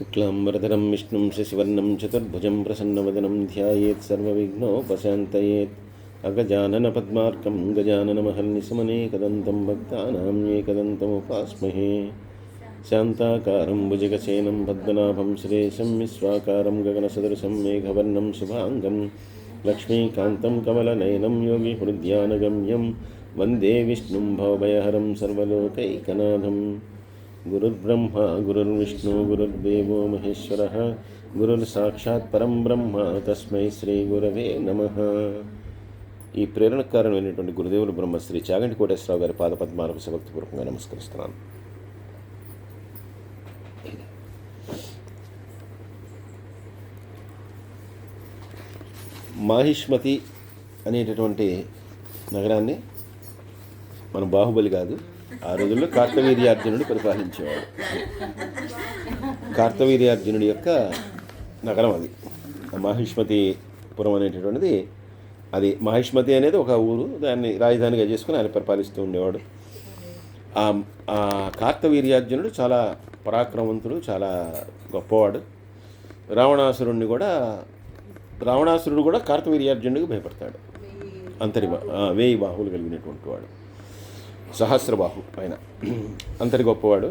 శుక్లాంబరధరం విష్ణుం శశివర్ణం చతుర్భుజం ప్రసన్నవదనం ధ్యాయేత్ సర్వవిఘ్నోపశాంతయేత్ అగజాననపద్మార్కం గజాననమహర్నిశమనేకదంతం భక్తానాం ఏకదంతముపాస్మహే శాంతాకారం భుజగసేనం పద్మనాభం సురేశం విశ్వాకారం గగనసదృశం మేఘవర్ణం శుభాంగం లక్ష్మీకాంతం కమలనయనం యోగి హృద్యానగమ్యం వందే విష్ణుం భవభయహరం సర్వలోకైకనాథం. గురుర్బ్రహ్మ గురుర్విష్ణు గురుర్దేవో మహేశ్వరః గురుర్సాక్షాత్ పరం బ్రహ్మ తస్మై శ్రీ గురవే నమః. ఈ ప్రేరణకారణమైనటువంటి గురుదేవులు బ్రహ్మశ్రీ చాగంటి కోటేశ్వరరావు గారి పాదపద్మాలకు సభక్తిపూర్వకంగా నమస్కరిస్తున్నాను. మాహిష్మతి అనేటటువంటి నగరాన్ని మన బాహుబలి కాదు, ఆ రోజుల్లో కార్తవీర్యార్జునుడు పరిపాలించేవాడు. కార్తవీర్యార్జునుడి యొక్క నగరం అది. మాహిష్మతిపురం అనేటటువంటిది అది. మాహిష్మతి అనేది ఒక ఊరు, దాన్ని రాజధానిగా చేసుకుని ఆయన పరిపాలిస్తూ ఉండేవాడు. ఆ కార్తవీర్యార్జునుడు చాలా పరాక్రమవంతుడు, చాలా గొప్పవాడు. రావణాసురుడు కూడా కార్తవీర్యార్జునుడికి భయపడతాడు. 1000 బాహువులు కలిగినటువంటి వాడు, సహస్రబాహు ఆయన, అంతటి గొప్పవాడు.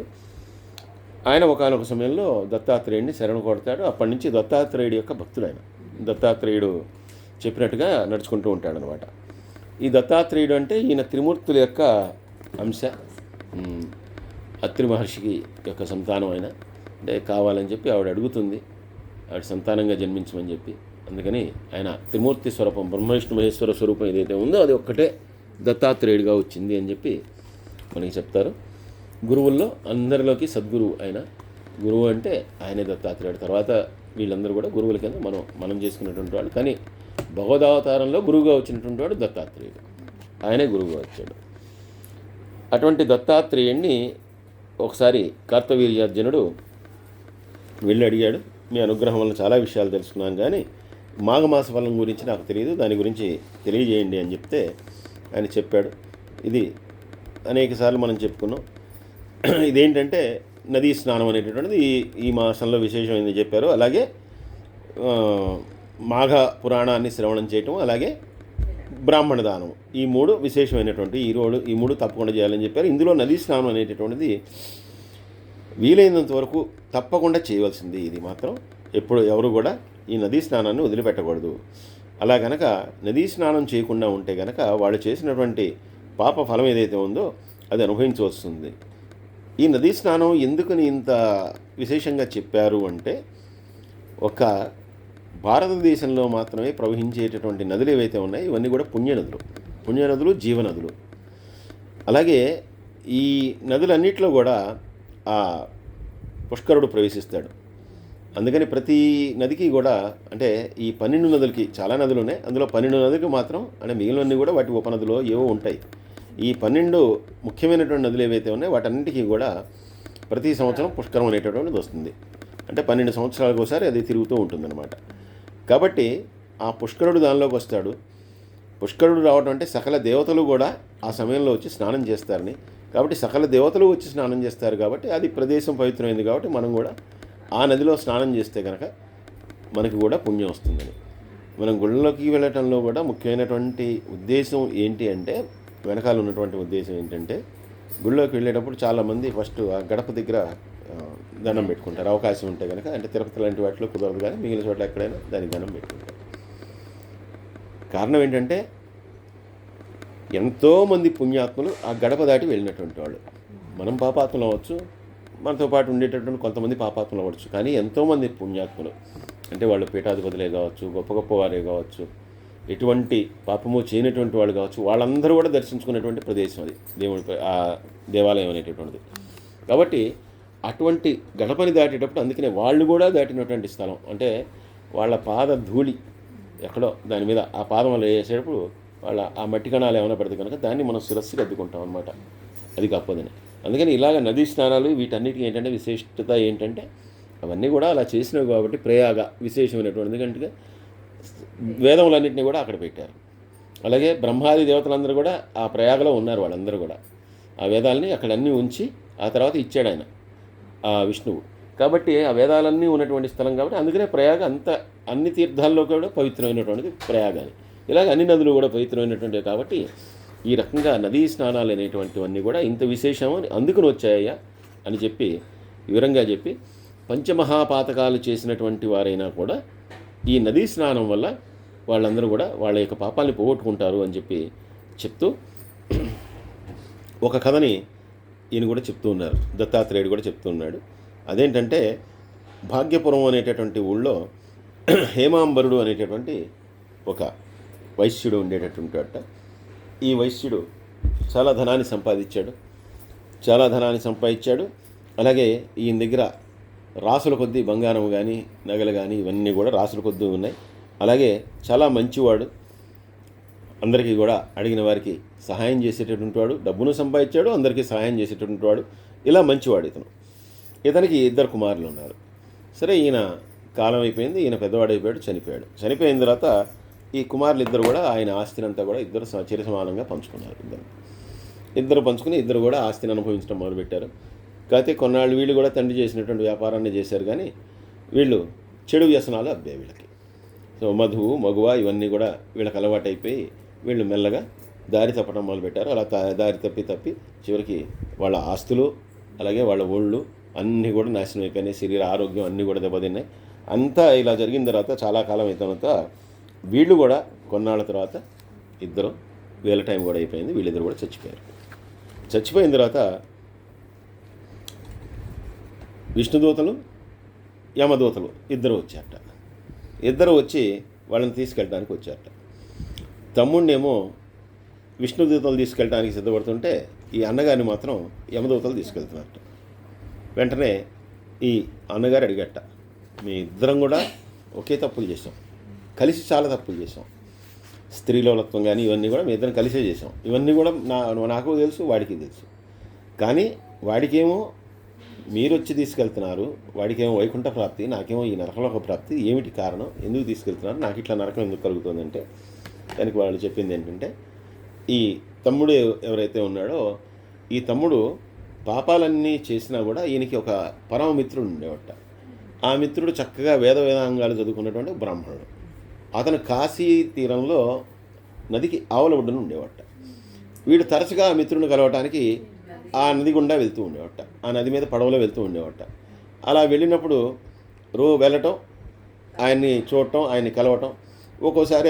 ఆయన ఒకానొక సమయంలో దత్తాత్రేయుడిని శరణు కొడతాడు. అప్పటి నుంచి దత్తాత్రేయుడి యొక్క భక్తుడు ఆయన. దత్తాత్రేయుడు చెప్పినట్టుగా నడుచుకుంటూ ఉంటాడనమాట. ఈ దత్తాత్రేయుడు అంటే ఈయన త్రిమూర్తుల యొక్క అంశ. అత్రి మహర్షికి యొక్క సంతానం ఆయన. అంటే కావాలని చెప్పి ఆవిడ అడుగుతుంది, ఆవిడ సంతానంగా జన్మించమని చెప్పి. అందుకని ఆయన త్రిమూర్తి స్వరూపం, బ్రహ్మవిష్ణు మహేశ్వర స్వరూపం ఏదైతే ఉందో అది ఒక్కటే దత్తాత్రేయుడిగా వచ్చింది అని చెప్పి మనకి చెప్తారు. గురువుల్లో అందరిలోకి సద్గురువు ఆయన. గురువు అంటే ఆయనే దత్తాత్రేయుడు. తర్వాత వీళ్ళందరూ కూడా గురువుల కింద మనం చేసుకున్నటువంటి వాడు. కానీ భగవదావతారంలో గురువుగా వచ్చినటువంటి వాడు దత్తాత్రేయుడు. ఆయనే గురువుగా వచ్చాడు. అటువంటి దత్తాత్రేయుడిని ఒకసారి కార్తవీర్యార్జునుడు వెళ్ళి అడిగాడు, మీ అనుగ్రహం వల్ల చాలా విషయాలు తెలుసుకున్నాను, కానీ మాఘమాస ఫలం గురించి నాకు తెలియదు, దాని గురించి తెలియజేయండి అని చెప్తే ఆయన చెప్పాడు. ఇది అనేకసార్లు మనం చెప్పుకున్నాం. ఇదేంటంటే నదీ స్నానం అనేటటువంటిది ఈ మాసంలో విశేషమైంది చెప్పారు. అలాగే మాఘ పురాణాన్ని శ్రవణం చేయటం, అలాగే బ్రాహ్మణ దానం, ఈ 3 విశేషమైనటువంటి ఈ 3 తప్పకుండా చేయాలని చెప్పారు. ఇందులో నదీ స్నానం అనేటటువంటిది వీలైనంత వరకు తప్పకుండా చేయవలసింది. ఇది మాత్రం ఎవరు కూడా ఈ నదీ స్నానాన్ని వదిలిపెట్టకూడదు. అలా కనుక నదీ స్నానం చేయకుండా ఉంటే కనుక వాళ్ళు చేసినటువంటి పాప ఫలం ఏదైతే ఉందో అది అనుభవించవస్తుంది. ఈ నదీ స్నానం ఎందుకని ఇంత విశేషంగా చెప్పారు అంటే, ఒక భారతదేశంలో మాత్రమే ప్రవహించేటటువంటి నదులు ఏవైతే ఉన్నాయో ఇవన్నీ కూడా పుణ్యనదులు, జీవనదులు. అలాగే ఈ నదులన్నింటిలో కూడా ఆ పుష్కరుడు ప్రవేశిస్తాడు. అందుకని ప్రతి నదికి కూడా, అంటే ఈ 12 నదులకి, చాలా నదులు ఉన్నాయి, అందులో 12 నదులకి మాత్రం, అంటే మిగిలినవన్నీ కూడా వాటి ఉపనదులు ఏవో ఉంటాయి. ఈ 12 ముఖ్యమైనటువంటి నదులు ఏవైతే ఉన్నాయో వాటన్నిటికీ కూడా ప్రతి సంవత్సరం పుష్కరం అనేటటువంటిది వస్తుంది. అంటే 12 సంవత్సరాలకు ఒకసారి అది తిరుగుతూ ఉంటుందన్నమాట. కాబట్టి ఆ పుష్కరుడు దానిలోకి వస్తాడు. పుష్కరుడు రావడం అంటే సకల దేవతలు కూడా ఆ సమయంలో వచ్చి స్నానం చేస్తారని. కాబట్టి సకల దేవతలు వచ్చి స్నానం చేస్తారు కాబట్టి అది ప్రదేశం పవిత్రమైంది. కాబట్టి మనం కూడా ఆ నదిలో స్నానం చేస్తే కనుక మనకి కూడా పుణ్యం వస్తుందని. మనం గుళ్ళలోకి వెళ్ళటంలో కూడా ముఖ్యమైనటువంటి ఉద్దేశం ఏంటి అంటే, వెనకాల ఉన్నటువంటి ఉద్దేశం ఏంటంటే, గుళ్ళోకి వెళ్ళేటప్పుడు చాలామంది ఫస్ట్ ఆ గడప దగ్గర దండం పెట్టుకుంటారు. అవకాశం ఉంటే కనుక, అంటే తిరుపతి లాంటి వాటిలో కుదరదు, కానీ మిగిలిన చోట్ల ఎక్కడైనా దానికి దండం పెట్టుకుంటారు. కారణం ఏంటంటే, ఎంతోమంది పుణ్యాత్ములు ఆ గడప దాటి వెళ్ళినటువంటి వాళ్ళు. మనం పాపాత్ములు అవ్వచ్చు, మనతో పాటు ఉండేటటువంటి కొంతమంది పాపాత్ములు అవ్వచ్చు, కానీ ఎంతోమంది పుణ్యాత్ములు, అంటే వాళ్ళు పీఠాధిపతులే కావచ్చు, గొప్ప గొప్ప వారే కావచ్చు, ఎటువంటి పాపము చేయనటువంటి వాళ్ళు కావచ్చు, వాళ్ళందరూ కూడా దర్శించుకునేటువంటి ప్రదేశం అది, ఆ దేవాలయం అనేటటువంటిది. కాబట్టి అటువంటి గడపని దాటేటప్పుడు, అందుకనే వాళ్ళు కూడా దాటినటువంటి స్థలం, అంటే వాళ్ళ పాద ధూళి ఎక్కడో దాని మీద ఆ పాదం వేసేటప్పుడు వాళ్ళ ఆ మట్టి కణాలు ఏమైనా పడితే కనుక దాన్ని మనం శిరస్సుకి అద్దుకుంటాం అనమాట. అది కాకపోదని. అందుకని ఇలాగ నదీ స్నానాలు వీటన్నిటికీ ఏంటంటే విశిష్టత ఏంటంటే, అవన్నీ కూడా అలా చేసినవి కాబట్టి ప్రయాగ విశేషమైనటువంటిది. ఎందుకంటే వేదములన్నింటినీ కూడా అక్కడ పెట్టారు. అలాగే బ్రహ్మాది దేవతలందరూ కూడా ఆ ప్రయాగలో ఉన్నారు. వాళ్ళందరూ కూడా ఆ వేదాలని అక్కడ అన్నీ ఉంచి ఆ తర్వాత ఇచ్చాడు ఆయన, ఆ విష్ణువు. కాబట్టి ఆ వేదాలన్నీ ఉన్నటువంటి స్థలం కాబట్టి అందుకనే ప్రయాగ అంత అన్ని తీర్థాల్లో కూడా పవిత్రమైనటువంటిది ప్రయాగ అని. ఇలాగ అన్ని నదులు కూడా పవిత్రమైనటువంటివి కాబట్టి ఈ రకంగా నదీ స్నానాలు అనేటువంటివన్నీ కూడా ఇంత విశేషం అని అందుకుని వచ్చాయ్యా అని చెప్పి వివరంగా చెప్పి, పంచమహాపాతకాలు చేసినటువంటి వారైనా కూడా ఈ నదీ స్నానం వల్ల వాళ్ళందరూ కూడా వాళ్ళ యొక్క పాపాలని పోగొట్టుకుంటారు అని చెప్పి చెప్తూ ఒక కథని ఈయన కూడా చెప్తూ ఉన్నారు, దత్తాత్రేయుడు కూడా చెప్తూ ఉన్నాడు. అదేంటంటే భాగ్యపురం అనేటటువంటి ఊళ్ళో హేమాంబరుడు అనేటటువంటి ఒక వైశ్యుడు ఉండేటటువంటి అట్ట. ఈ వైశ్యుడు చాలా ధనాన్ని సంపాదించాడు. అలాగే ఈయన దగ్గర రాసుల కొద్దీ బంగారం కానీ నగలు కానీ ఇవన్నీ కూడా రాసుల కొద్దీ ఉన్నాయి. అలాగే చాలా మంచివాడు, అందరికీ కూడా అడిగిన వారికి సహాయం చేసేటటువంటి వాడు, డబ్బును సంపాదించాడు, అందరికీ సహాయం చేసేటటువంటి వాడు, ఇలా మంచివాడు ఇతనికి 2 కుమారులు ఉన్నారు. సరే, ఈయన కాలం అయిపోయింది, ఈయన పెద్దవాడు అయిపోయాడు, చనిపోయిన తర్వాత ఈ కుమారులు ఇద్దరు కూడా ఆయన ఆస్తినంతా కూడా ఇద్దరు చిర సమానంగా పంచుకున్నారు. ఇద్దరు పంచుకుని ఇద్దరు కూడా ఆస్తిని అనుభవించడం మొదలుపెట్టారు. కాకపోతే కొన్నాళ్ళు వీళ్ళు కూడా తండ్రి చేసినటువంటి వ్యాపారాన్ని చేశారు, కానీ వీళ్ళు చెడు వ్యసనాలు అబ్బాయి వీళ్ళకి. సో మధువు మగువ ఇవన్నీ కూడా వీళ్ళకి అలవాటు అయిపోయి వీళ్ళు మెల్లగా దారి తప్పడం మొదలుపెట్టారు. అలా దారి తప్పి చివరికి వాళ్ళ ఆస్తులు అలాగే వాళ్ళ ఒళ్ళు అన్నీ కూడా నాశనం అయిపోయినాయి, శరీర ఆరోగ్యం అన్నీ కూడా దెబ్బతిన్నాయి. అంతా ఇలా జరిగిన తర్వాత చాలా కాలం అయిన తర్వాత వీళ్ళు కూడా కొన్నాళ్ళ తర్వాత ఇద్దరు వీళ్ళ టైం కూడా అయిపోయింది, వీళ్ళిద్దరు కూడా చచ్చిపోయిన తర్వాత విష్ణుదూతలు యమదూతలు ఇద్దరు వచ్చి వాళ్ళని తీసుకెళ్ళడానికి వచ్చారట. తమ్ముడినేమో విష్ణుదూతలు తీసుకెళ్ళడానికి సిద్ధపడుతుంటే ఈ అన్నగారిని మాత్రం యమదూతలు తీసుకెళ్తున్నారట. వెంటనే ఈ అన్నగారు అడిగట, మీ ఇద్దరం కూడా ఒకే తప్పులు చేసాం, కలిసి చాలా తప్పులు చేసాం, స్త్రీలోలత్వం కానీ ఇవన్నీ కూడా మీ ఇద్దరం కలిసే చేసాం, ఇవన్నీ కూడా నాకు తెలుసు, వాడికి తెలుసు. కానీ వాడికేమో మీరు వచ్చి తీసుకెళ్తున్నారు, వాడికేమో వైకుంఠ ప్రాప్తి, నాకేమో ఈ నరకలోక ప్రాప్తి, ఏమిటి కారణం, ఎందుకు తీసుకెళ్తున్నారు, నాకు ఇట్లా నరకం ఎందుకు కలుగుతుందంటే దానికి వాళ్ళు చెప్పింది ఏంటంటే, ఈ తమ్ముడు ఎవరైతే ఉన్నాడో ఈ తమ్ముడు పాపాలన్నీ చేసినా కూడా ఈయనకి ఒక పరమ మిత్రుడు ఉండేవట. ఆ మిత్రుడు చక్కగా వేదాంగాలు చదువుకున్నటువంటి బ్రాహ్మణుడు. అతను కాశీ తీరంలో నదికి ఆవల ఒడ్డున ఉండేవట. వీడు తరచుగా ఆ మిత్రుడిని కలవటానికి ఆ నది గుండా వెళ్తూ ఉండేవట, ఆ నది మీద పడవలో వెళ్తూ ఉండేవట. అలా వెళ్ళినప్పుడు వెళ్ళటం, ఆయన్ని చూడటం, ఆయన్ని కలవటం. ఒక్కోసారి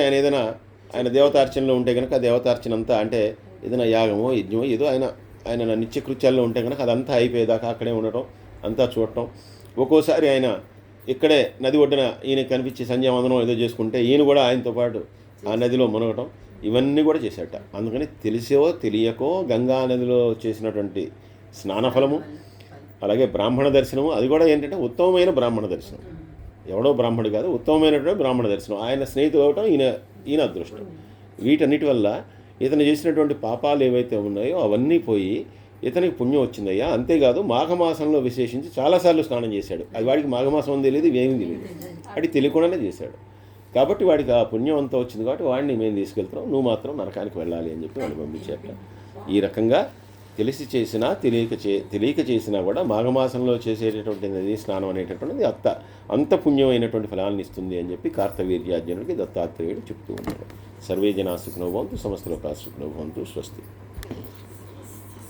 ఆయన దేవతార్చనలో ఉంటే కనుక ఆ దేవతార్చన అంతా, అంటే ఏదైనా యాగమో యజ్ఞమో ఏదో ఆయన నిత్యకృత్యాల్లో ఉంటే కనుక అదంతా అయిపోయేదాకా అక్కడే ఉండటం, అంతా చూడటం. ఒక్కోసారి ఆయన ఇక్కడే నది ఒడ్డున ఈయన కనిపించి సంధ్యావందనం ఏదో చేసుకుంటే ఈయన కూడా ఆయనతో పాటు ఆ నదిలో మునగటం, ఇవన్నీ కూడా చేశాట. అందుకని తెలిసో తెలియకో గంగా నదిలో చేసినటువంటి స్నానఫలము, అలాగే బ్రాహ్మణ దర్శనము, అది కూడా ఏంటంటే ఉత్తమమైన బ్రాహ్మణ దర్శనం, ఎవడో బ్రాహ్మణుడు కాదు, ఉత్తమమైనటువంటి బ్రాహ్మణ దర్శనం. ఆయన స్నేహితులు అవటం ఈయన అదృష్టం. వీటన్నిటి వల్ల ఇతను చేసినటువంటి పాపాలు ఏవైతే ఉన్నాయో అవన్నీ పోయి ఇతనికి పుణ్యం వచ్చిందయ్యా. అంతేకాదు మాఘమాసంలో విశేషించి చాలాసార్లు స్నానం చేశాడు. అది వాడికి మాఘమాసం అని తెలియదు, ఇవేమీ తెలియదు, అది తెలియకుండానే చేశాడు. కాబట్టి వాడికి ఆ పుణ్యం అంతా వచ్చింది కాబట్టి వాడిని మేము తీసుకెళ్తున్నాం, నువ్వు మాత్రం నరకానికి వెళ్ళాలి అని చెప్పి వాడిని పంపించారట. ఈ రకంగా తెలిసి చేసినా తెలియక చేసినా కూడా మాఘమాసంలో చేసేటటువంటి నదీ స్నానం అనేటటువంటిది అంత పుణ్యమైనటువంటి ఫలాన్ని ఇస్తుంది అని చెప్పి కార్తవీర్యార్జునుడికి దత్తాత్రేయుడు చెప్తూ ఉన్నాడు. సర్వే జనా సుఖినో భవంతు, సమస్త లోకా సుఖినో భవంతు. స్వస్తి.